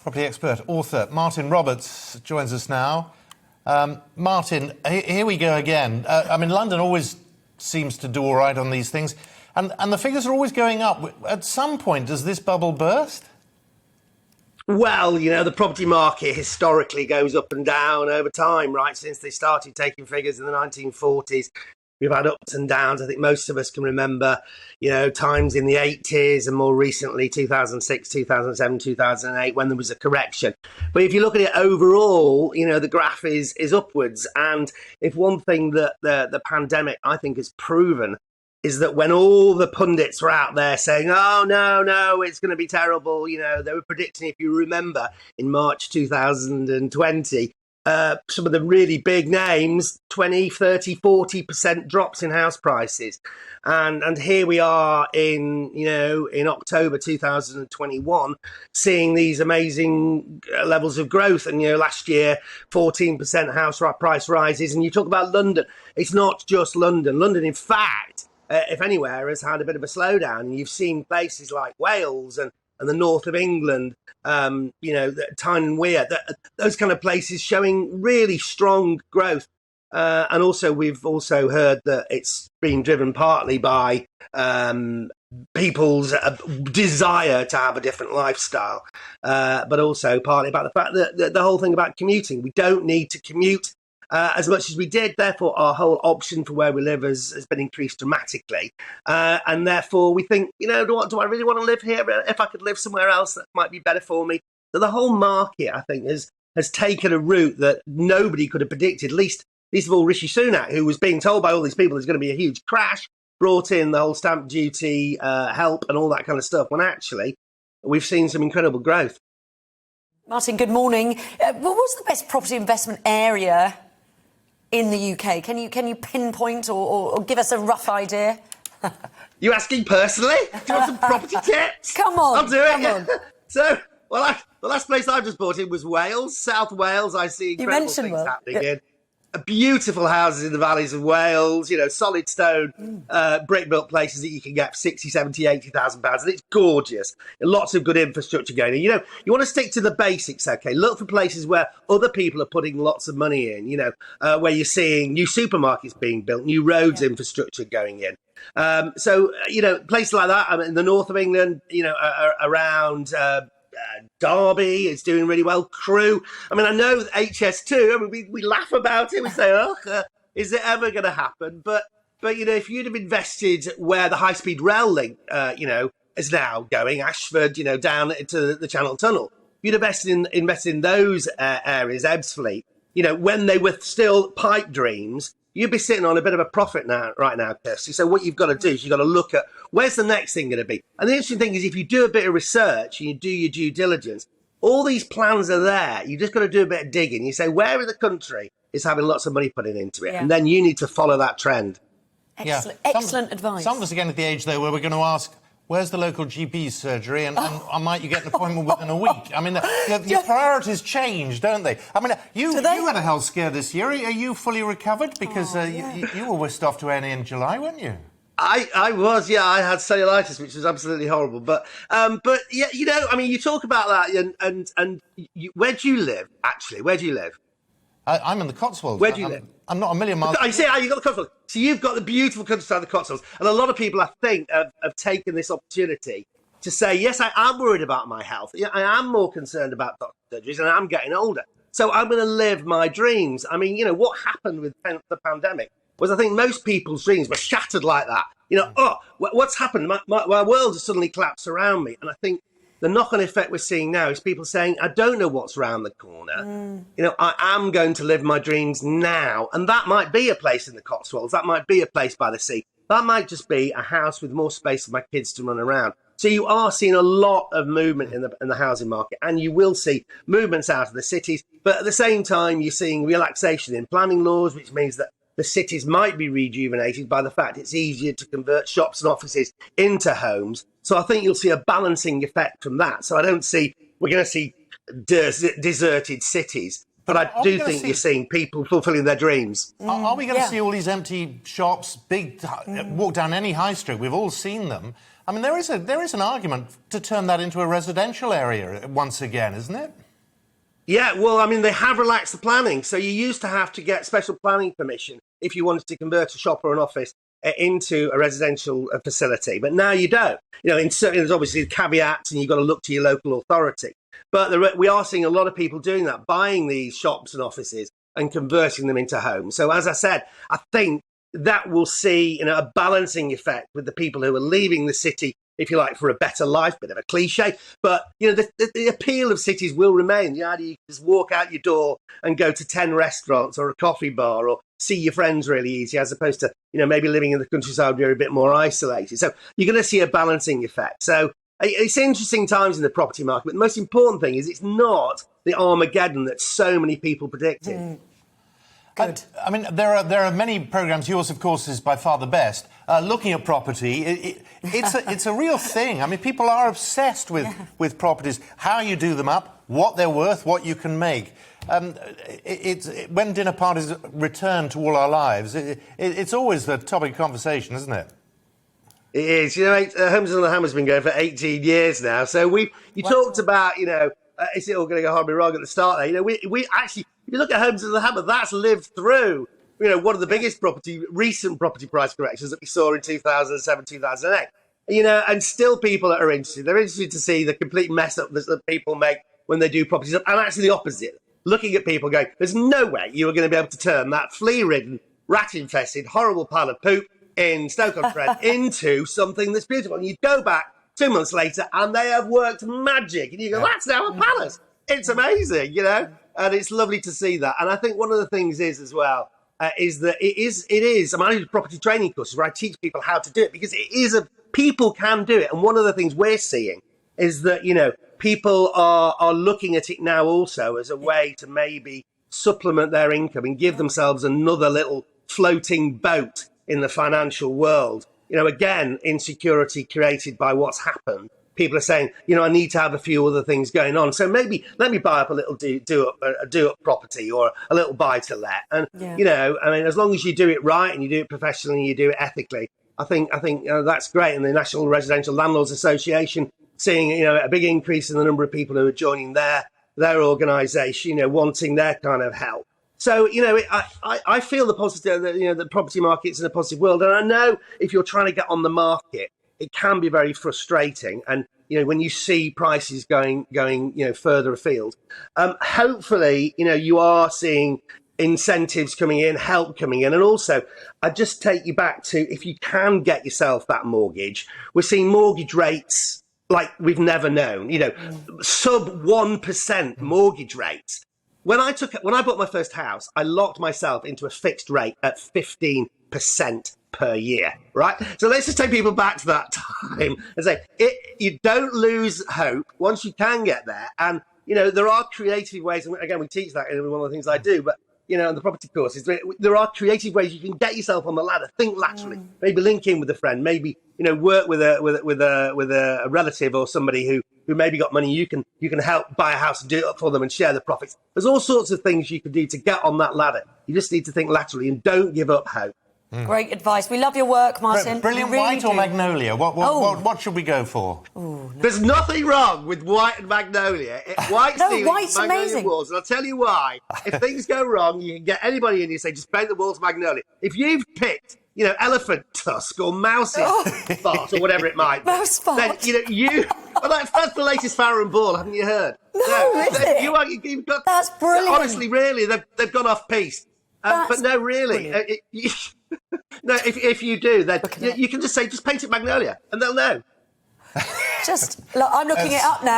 Property expert, author Martin Roberts joins us now. Martin, here we go again. London always seems to do all right on these things, and the figures are always going up. At some point, does this bubble burst? Well, the property market historically goes up and down over time, right? Since they started taking figures in the 1940s, we've had ups and downs. I think most of us can remember, times in the 80s and more recently 2006, 2007, 2008, when there was a correction. But if you look at it overall, the graph is upwards. And if one thing that the pandemic, I think, has proven is that when all the pundits were out there saying, oh, no, it's going to be terrible, they were predicting, if you remember, in March 2020, some of the really big names, 20, 30, 40% drops in house prices. And here we are in October 2021, seeing these amazing levels of growth. And, last year, 14% house price rises. And you talk about London. It's not just London. London, in fact, if anywhere, has had a bit of a slowdown. And you've seen places like Wales and the north of England, Tyne and Weir, those kind of places showing really strong growth. And also, we've also heard that it's been driven partly by people's desire to have a different lifestyle, but also partly about the fact that the whole thing about commuting, we don't need to commute as much as we did. Therefore, our whole option for where we live has been increased dramatically. And therefore, we think, do I really want to live here? If I could live somewhere else, that might be better for me. So the whole market, I think, has taken a route that nobody could have predicted, least of all Rishi Sunak, who was being told by all these people there's going to be a huge crash, brought in the whole stamp duty help and all that kind of stuff, when actually we've seen some incredible growth. Martin, good morning. What was the best property investment area in the UK? Can you pinpoint or give us a rough idea? You asking personally? Do you want some property tips? Come on. I'll do it. So, the last place I just bought in was Wales, South Wales. I see incredible things happening in. Beautiful houses in the valleys of Wales, solid stone, brick-built places that you can get for 60, 70, 80,000 pounds. And it's gorgeous. Lots of good infrastructure going in. You want to stick to the basics, okay? Look for places where other people are putting lots of money in, where you're seeing new supermarkets being built, new roads infrastructure going in. Places like that, in the north of England, around Derby is doing really well. Crewe. I know HS2. We laugh about it. We say, is it ever going to happen? But if you'd have invested where the high-speed rail link, is now going, Ashford, down into the Channel Tunnel, if you'd invested in those areas, Ebbsfleet, when they were still pipe dreams, you'd be sitting on a bit of a profit right now, Kirsty. So what you've got to do is you've got to look at where's the next thing going to be. And the interesting thing is, if you do a bit of research and you do your due diligence, all these plans are there. You just got to do a bit of digging. You say, where in the country is having lots of money put into it? Yeah. And then you need to follow that trend. Excellent, excellent advice. Some of us are getting to the age, though, where we're going to ask, where's the local GP surgery, and might you get an appointment within a week? Your priorities change, don't they? You had a health scare this year. Are you fully recovered? Because you were whisked off to A&E in July, weren't you? I was, yeah. I had cellulitis, which was absolutely horrible. But yeah, you talk about that, and where do you live? Actually, where do you live? I'm in the Cotswolds. Where do you live? I'm not a million miles. I see how you got the Cotswolds. So you've got the beautiful countryside of the Cotswolds, and a lot of people, I think, have taken this opportunity to say, yes, I am worried about my health. Yeah, I am more concerned about doctor surgeries, and I'm getting older. So I'm going to live my dreams. What happened with the pandemic was, I think most people's dreams were shattered like that. What's happened? My world has suddenly collapsed around me. And I think the knock-on effect we're seeing now is people saying, I don't know what's around the corner. I am going to live my dreams now. And that might be a place in the Cotswolds. That might be a place by the sea. That might just be a house with more space for my kids to run around. So you are seeing a lot of movement in the housing market, and you will see movements out of the cities. But at the same time, you're seeing relaxation in planning laws, which means that the cities might be rejuvenated by the fact it's easier to convert shops and offices into homes. So I think you'll see a balancing effect from that. So I don't see we're going to see deserted cities. But I do think you're seeing people fulfilling their dreams. Are we going to see all these empty shops, walk down any high street? We've all seen them. I mean, there is an argument to turn that into a residential area once again, isn't it? Yeah, well, I mean, they have relaxed the planning. So you used to have to get special planning permission if you wanted to convert a shop or an office into a residential facility. But now you don't. You know, there's obviously caveats and you've got to look to your local authority. But we are seeing a lot of people doing that, buying these shops and offices and converting them into homes. So as I said, I think that will see a balancing effect with the people who are leaving the city, if you like, for a better life. Bit of a cliche, but the appeal of cities will remain. The idea you can just walk out your door and go to 10 restaurants or a coffee bar or see your friends really easy, as opposed to maybe living in the countryside where you're a bit more isolated. So you're going to see a balancing effect. So it's interesting times in the property market, but the most important thing is it's not the Armageddon that so many people predicted. Good. I mean, there are many programmes. Yours, of course, is by far the best. Looking at property, it's a real thing. I mean, people are obsessed with properties, how you do them up, what they're worth, what you can make. When dinner parties return to all our lives, it's always the topic of conversation, isn't it? It is. Homes on the Hammer's been going for 18 years now. So you talked about, is it all going to go horribly wrong at the start there? We actually, if you look at Homes on the Hammer, that's lived through, one of the biggest recent property price corrections that we saw in 2007, 2008. And still people are interested. They're interested to see the complete mess up that people make when they do properties up. And actually the opposite. Looking at people going, there's no way you are going to be able to turn that flea-ridden, rat-infested, horrible pile of poop in Stoke-on-Trent into something that's beautiful. And you go back 2 months later and they have worked magic. And you go, that's now a palace. It's amazing, and it's lovely to see that. And I think one of the things is as well, is that it is, I do property training courses where I teach people how to do it because people can do it. And one of the things we're seeing is that, people are looking at it now also as a way to maybe supplement their income and give themselves another little floating boat in the financial world. Again, insecurity created by what's happened. People are saying, I need to have a few other things going on. So maybe let me buy up a little do up property or a little buy to let. And, as long as you do it right and you do it professionally and you do it ethically, I think that's great. And the National Residential Landlords Association seeing, a big increase in the number of people who are joining their organisation, wanting their kind of help. So, I feel the positive, the property market's in a positive world. And I know if you're trying to get on the market, it can be very frustrating. And, when you see prices going, further afield, hopefully, you are seeing incentives coming in, help coming in. And also, I just take you back to, if you can get yourself that mortgage, we're seeing mortgage rates like we've never known, sub 1% mortgage rates. When I bought my first house, I locked myself into a fixed rate at 15% per year, right? So let's just take people back to that time and say, you don't lose hope once you can get there. And, there are creative ways, and again, we teach that in one of the things I do, but, in the property courses, there are creative ways you can get yourself on the ladder, think laterally, maybe link in with a friend, maybe, work with a relative or somebody who maybe got money. You can help buy a house and do it up for them and share the profits. There's all sorts of things you can do to get on that ladder. You just need to think laterally and don't give up hope. Great advice. We love your work, Martin. Brilliant. Really white or magnolia? What should we go for? Ooh, no. There's nothing wrong with white and magnolia. White's white's magnolia amazing. walls, and I'll tell you why. If things go wrong, you can get anybody in. You say, just paint the walls magnolia. If you've picked, elephant tusk or mouse's fart or whatever it might be, Mouse fart. then well, that's the latest Farron Ball, haven't you heard? No, is it? You've got, That's brilliant. Honestly, really, they've gone off piece. But no, really. No, if you do, then you can just say, just paint it magnolia, and they'll know. Look, I'm looking it up now.